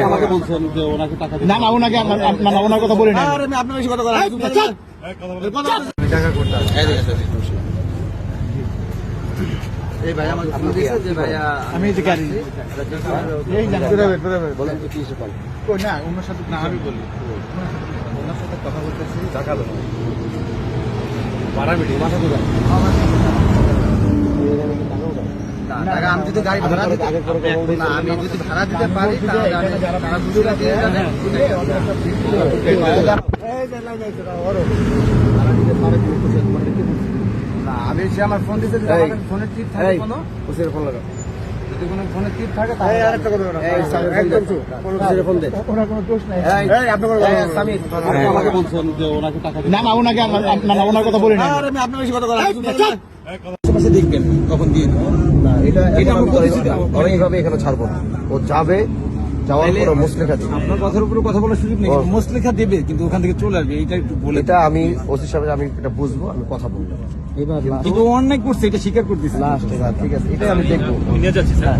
আমাকে বলছেন যে ওনাকে টাকা দিন। না না ওনাকে না ওনার কথা বলি না। আপনি বেশি কথা বলেন। এই ভাই আমাকে ফোন দিয়েছে যে ভাইয়া আমি এই যে গাড়ি এই না বলেন তো কি হিসেবে পান? কই না ওনার সাথে না আমি বলি ওনার সাথে কথা বলতেছি টাকা দেবো ভাড়া মিটি মাথা ঘুরা টাকা আমি যদি গাড়ি ভাড়া দিতে না আমি যদি ভাড়া দিতে পারি তাহলে আমি টাকা বুঝিয়ে দিয়ে যাবেন। না আমি সে আমার ফোন দিতে যদি আমার ফোনের টিপ থাকে কোনো ওসের ফোন লাগা যদি কোনো ফোনের টিপ থাকে তাহলে আরেকটা কথা বলো একদম কোন ওসের ফোন দে ওনার কোনো দোষ নাই। এই আপনি সামির আপনি আমাকে বলছেন যে ওনাকে টাকা দিন। না না ওনাকে না ওনার কথা বলি না। আরে আমি আপনি বেশি কথা বলেন। আশেপাশে দেখবেন কখন দিয়ে না এটা এটা আমি আমরা বলেছি না। আমি এইভাবে এখানে ছাড়বো না। ও যাবে যাওয়ার পরে মুসলেখা দিবে। আপনার কথার উপরে কথা বলার সুযোগ নেই। মুসলেখা দেবে কিন্তু ওখান থেকে চলে আসবে এইটা একটু বলে। এটা আমি ওসি সাহেব আমি এটা বুঝবো, আমি কথা বলবো এবার কিন্তু অন্যায় করছে এটা স্বীকার করতেছে। লাস্ট ঠিক আছে, এটাই আমি দেখবো। নিয়ে যাচ্ছি স্যার।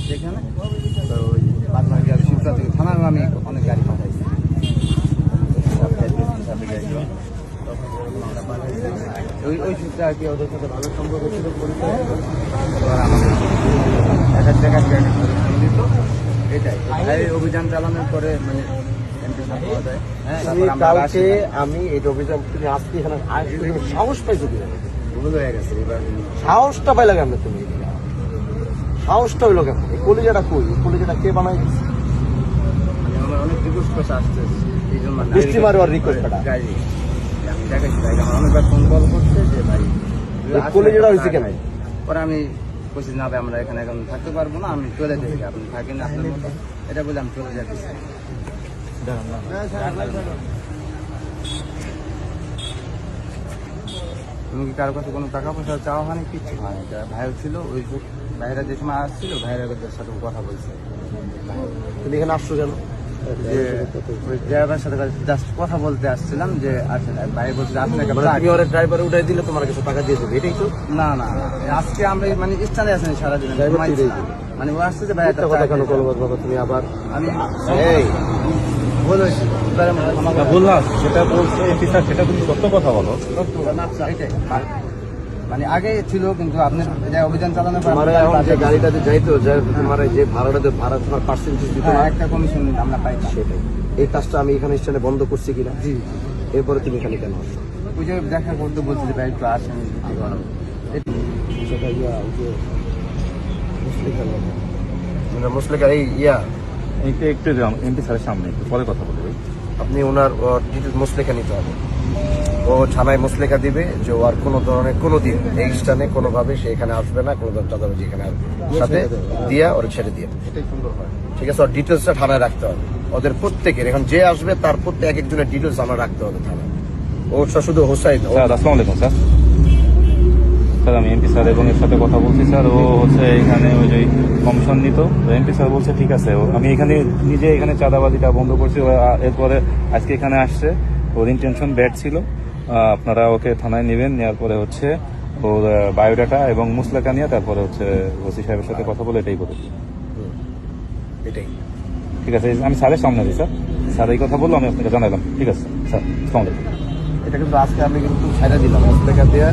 যেখানে তো ওই পাঁচমার গাড়ি শিবচর থেকে থানার আমি অনেক গাড়ি পাঠাইছি। ওই সূত্রে আর কি ওদের সাথে ভালো সম্পর্ক ছিল, পরিচয় ছিল। এবার আমাদের এক এক জায়গায় দিত এটাই এই অভিযান চালানোর পরে মানে এমপি সাহেব পাওয়া যায়। হ্যাঁ তুমি তারপর আমরা কালকে আমি এই অভিযান তুমি আজকে এখানে সাহস পাইছো কি ভুল হয়ে গেছে এবার সাহসটা পাইলা কেন তুমি? সাহসটা হইলো কেন? এই কলিজাটা কই? এই কলিজাটা কে বানাই দিচ্ছে? মানে আমার অনেক রিকোয়েস্ট করছে আসতে এই জন্য বৃষ্টি মারোয়ার রিকোয়েস্ট করা গাড়ি আমি দেখাচ্ছি ভাই আমার অনেকবার ফোন কল করছে যে ভাই কলিজাটা হয়েছে কেন? পরে আমি বলছি না ভাই আমরা এখানে এখন থাকতে পারবো না, আমি চলে যাই, আপনি থাকেন আপনার মতো এটা বলে আমি চলে যাচ্ছি। তুমি কি কারোর কাছে কোনো টাকা পয়সা চাওয়া হয়নি? কিচ্ছু হয়নি। ভাইও ছিল ওই ভাইরা যে সময় আসছিল ভাইরা সাথে কথা বলছে। তুমি এখানে আসছো কেন? যে ওই ড্রাইভারের সাথে জাস্ট কথা বলতে আসছিলাম যে আসেন ভাই বলছে আসেন তুমি ওর ড্রাইভার উঠাই দিলে তোমার কিছু টাকা দিয়ে দেবে, এটাই তো? না না আজকে আমরা মানে স্থানে আছেন সারাদিন মানে ও আসছে যে ভাই একটা কথা কেন বলবো বাবা? তুমি আবার আমি এই ভুল হয়েছে বললাম যেটা বলছে এমপি স্যার সেটা তুমি সত্য কথা বলো। এটাই মানে আগে ছিল কিন্তু আপনি অভিযান চালানোর পর তোমার এখন যে গাড়িটাতে যাইতো তোমার যে ভাড়াটাতে ভাড়া তোমার পার্সেন্টেজ দিত না, একটা কমিশন আমরা পাই সেটাই। এই কাজটা আমি এখানে স্ট্যান্ডে বন্ধ করছি কিনা? জি এরপরে তুমি এখানে কেন আসছো? ওই যে দেখা করতে বলছি যে ভাই একটু আসেন সেটা মুসলিকা এই একটু এমপি স্যারের সামনে একটু পরে কথা বলবো। আপনি ওনার ডিটেলস মুসলেখা নিতে হবে। ও থানায় মুসলেখা দিবে যে ও আর কোনো ধরনের কোনো দিন এই স্থানে কোনোভাবে সে এখানে আসবে না, কোনো ধরনের চাঁদাবাজি এখানে সাথে দিয়া ওর ছেড়ে দিয়ে, এটাই সুন্দর হয়। ঠিক আছে? ওর ডিটেলসটা থানায় রাখতে হবে ওদের প্রত্যেকের। এখন যে আসবে তার প্রত্যেক এক একজনের ডিটেলস আমরা রাখতে হবে থানায়। ওটা শুধু হোসাইন স্যার আসসালামু আলাইকুম স্যার। স্যার আমি এমপি স্যার এবং এর সাথে কথা বলছি স্যার। ও হচ্ছে এখানে ওই যে কমিশন নিত, এমপি স্যার বলছে ঠিক আছে আমি এখানে নিজে এখানে চাঁদাবাজিটা বন্ধ করছি। এরপরে আজকে এখানে আসছে, ওর ইন্টেনশন ব্যাড ছিল। আপনারা ওকে থানায় নেবেন, নেওয়ার পরে হচ্ছে ওর বায়োডাটা এবং মুসলেখা নিয়ে তারপরে হচ্ছে ওসি সাহেবের সাথে কথা বলে এটাই করে। এটাই ঠিক আছে আমি স্যারের সামনে দিই স্যার। স্যার এই কথা বললো, আমি আপনাকে জানালাম। ঠিক আছে স্যার আসসালামু আলাইকুম। এটা কিন্তু আজকে আমি কিন্তু ছেড়ে দিলাম মুসলেখা দিয়ে।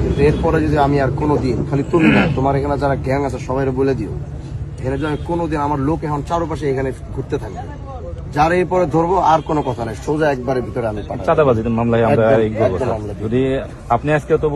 কিন্তু এরপরে যদি আমি আর কোনো দিন, খালি তুমি না তোমার এখানে যারা গ্যাং আছে সবাই বলে দিও, এখানে যদি আমি কোনোদিন আমার লোক এখন চারপাশে এখানে ঘুরতে থাকবে, যারা এরপরে ধরবো আর কোনো কথা নাই, সোজা একবারের ভিতরে আমি চাঁদাবাজির মামলায় আমরা একদম যদি আপনি আজকে তো